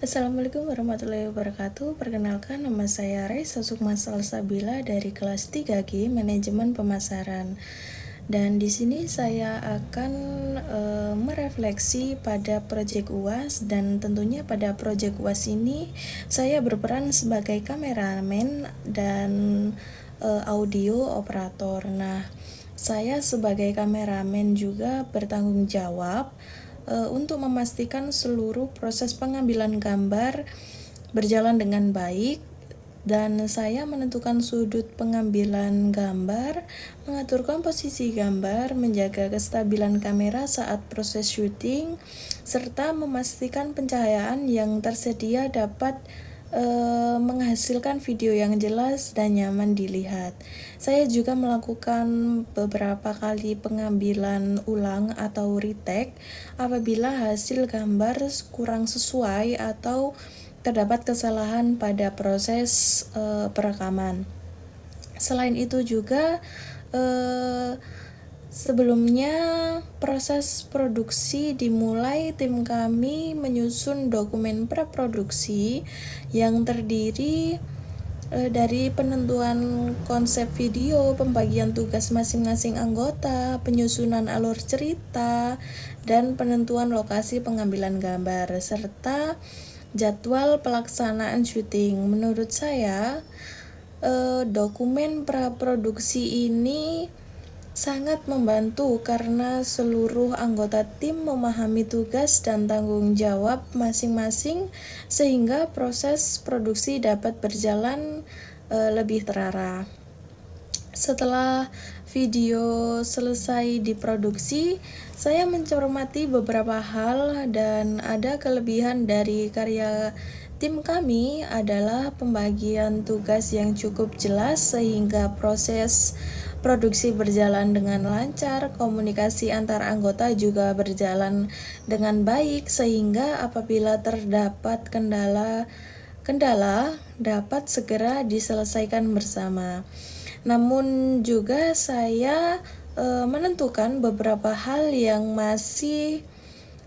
Assalamualaikum warahmatullahi wabarakatuh. Perkenalkan, nama saya Raisa Sukma Salsabila dari kelas 3G Manajemen Pemasaran. Dan di sini saya akan merefleksi pada proyek UAS, dan tentunya pada proyek UAS ini saya berperan sebagai kameramen dan audio operator. Nah, saya sebagai kameramen juga bertanggung jawab untuk memastikan seluruh proses pengambilan gambar berjalan dengan baik, dan saya menentukan sudut pengambilan gambar, mengatur komposisi gambar, menjaga kestabilan kamera saat proses syuting, serta memastikan pencahayaan yang tersedia dapat menghasilkan video yang jelas dan nyaman dilihat. Saya juga melakukan beberapa kali pengambilan ulang atau retake apabila hasil gambar kurang sesuai atau terdapat kesalahan pada proses perekaman. Selain itu juga sebelumnya proses produksi dimulai, tim kami menyusun dokumen praproduksi yang terdiri dari penentuan konsep video, pembagian tugas masing-masing anggota, penyusunan alur cerita, dan penentuan lokasi pengambilan gambar, serta jadwal pelaksanaan syuting. Menurut saya, dokumen praproduksi ini sangat membantu karena seluruh anggota tim memahami tugas dan tanggung jawab masing-masing, sehingga proses produksi dapat berjalan lebih terarah. Setelah video selesai diproduksi, saya mencermati beberapa hal, dan ada kelebihan dari karya tim kami adalah pembagian tugas yang cukup jelas sehingga proses produksi berjalan dengan lancar, komunikasi antar anggota juga berjalan dengan baik, sehingga apabila terdapat kendala dapat segera diselesaikan bersama. Namun juga saya menentukan beberapa hal yang masih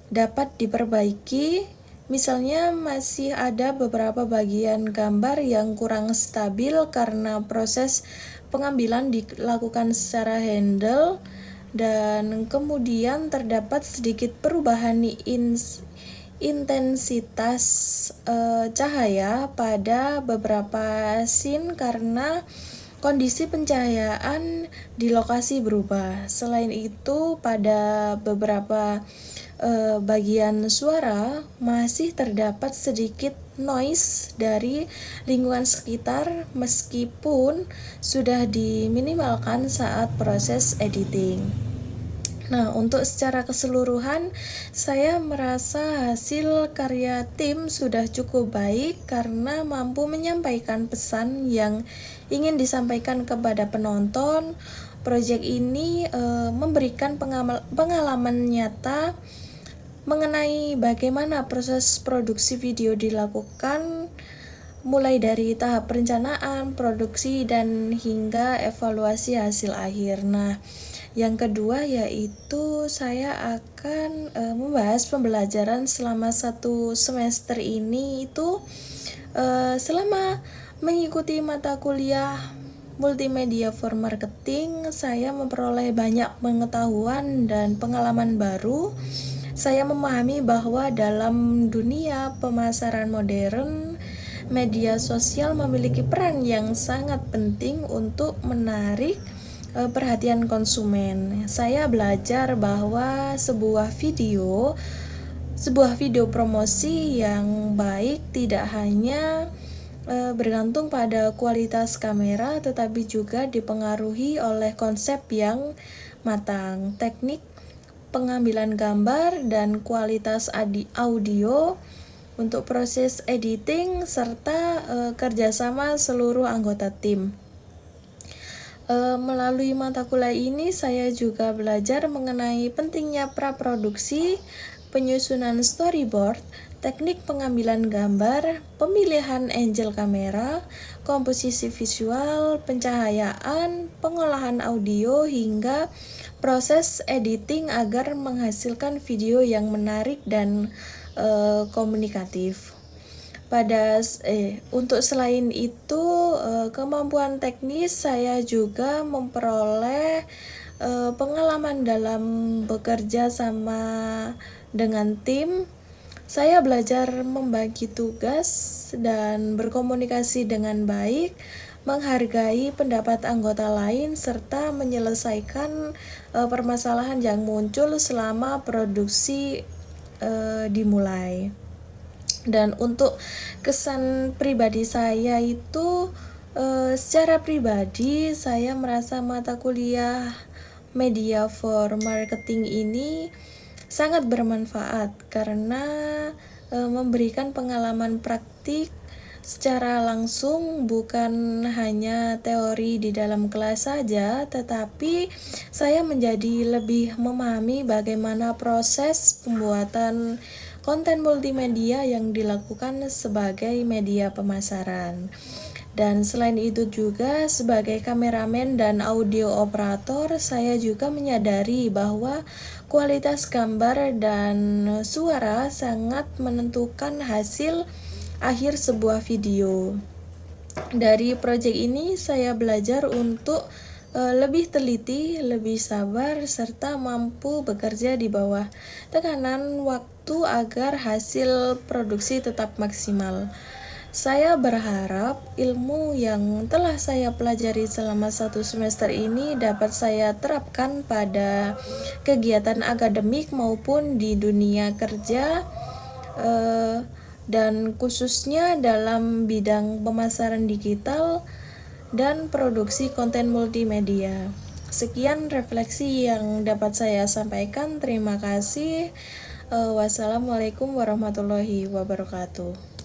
dapat diperbaiki. Misalnya masih ada beberapa bagian gambar yang kurang stabil karena proses pengambilan dilakukan secara handle, dan kemudian terdapat sedikit perubahan intensitas cahaya pada beberapa scene karena kondisi pencahayaan di lokasi berubah. Selain itu, pada beberapa bagian suara masih terdapat sedikit noise dari lingkungan sekitar meskipun sudah diminimalkan saat proses editing. Nah, untuk secara keseluruhan, saya merasa hasil karya tim sudah cukup baik karena mampu menyampaikan pesan yang ingin disampaikan kepada penonton. Proyek ini memberikan pengalaman nyata mengenai bagaimana proses produksi video dilakukan, mulai dari tahap perencanaan, produksi, dan hingga evaluasi hasil akhir. Nah, yang kedua yaitu saya akan membahas pembelajaran selama 1 semester ini. Itu selama mengikuti mata kuliah Multimedia for Marketing, saya memperoleh banyak pengetahuan dan pengalaman baru. Saya memahami bahwa dalam dunia pemasaran modern, media sosial memiliki peran yang sangat penting untuk menarik perhatian konsumen. Saya belajar bahwa sebuah video promosi yang baik tidak hanya bergantung pada kualitas kamera, tetapi juga dipengaruhi oleh konsep yang matang, teknik pengambilan gambar, dan kualitas audio untuk proses editing, serta kerjasama seluruh anggota tim. Melalui mata kuliah ini, saya juga belajar mengenai pentingnya praproduksi, penyusunan storyboard, teknik pengambilan gambar, pemilihan angle kamera, komposisi visual, pencahayaan, pengolahan audio, hingga proses editing agar menghasilkan video yang menarik dan komunikatif. Untuk selain itu, kemampuan teknis saya juga memperoleh pengalaman dalam bekerja sama dengan tim. Saya belajar membagi tugas dan berkomunikasi dengan baik, menghargai pendapat anggota lain, serta menyelesaikan permasalahan yang muncul selama produksi dimulai. Dan untuk kesan pribadi saya itu, secara pribadi saya merasa mata kuliah Media for Marketing ini sangat bermanfaat karena memberikan pengalaman praktik secara langsung, bukan hanya teori di dalam kelas saja, tetapi saya menjadi lebih memahami bagaimana proses pembuatan konten multimedia yang dilakukan sebagai media pemasaran. Dan selain itu juga sebagai kameramen dan audio operator, saya juga menyadari bahwa kualitas gambar dan suara sangat menentukan hasil akhir sebuah video. Dari proyek ini saya belajar untuk lebih teliti, lebih sabar, serta mampu bekerja di bawah tekanan waktu agar hasil produksi tetap maksimal. Saya berharap ilmu yang telah saya pelajari selama 1 semester ini dapat saya terapkan pada kegiatan akademik maupun di dunia kerja, dan khususnya dalam bidang pemasaran digital dan produksi konten multimedia. Sekian refleksi yang dapat saya sampaikan. Terima kasih. Wassalamualaikum warahmatullahi wabarakatuh.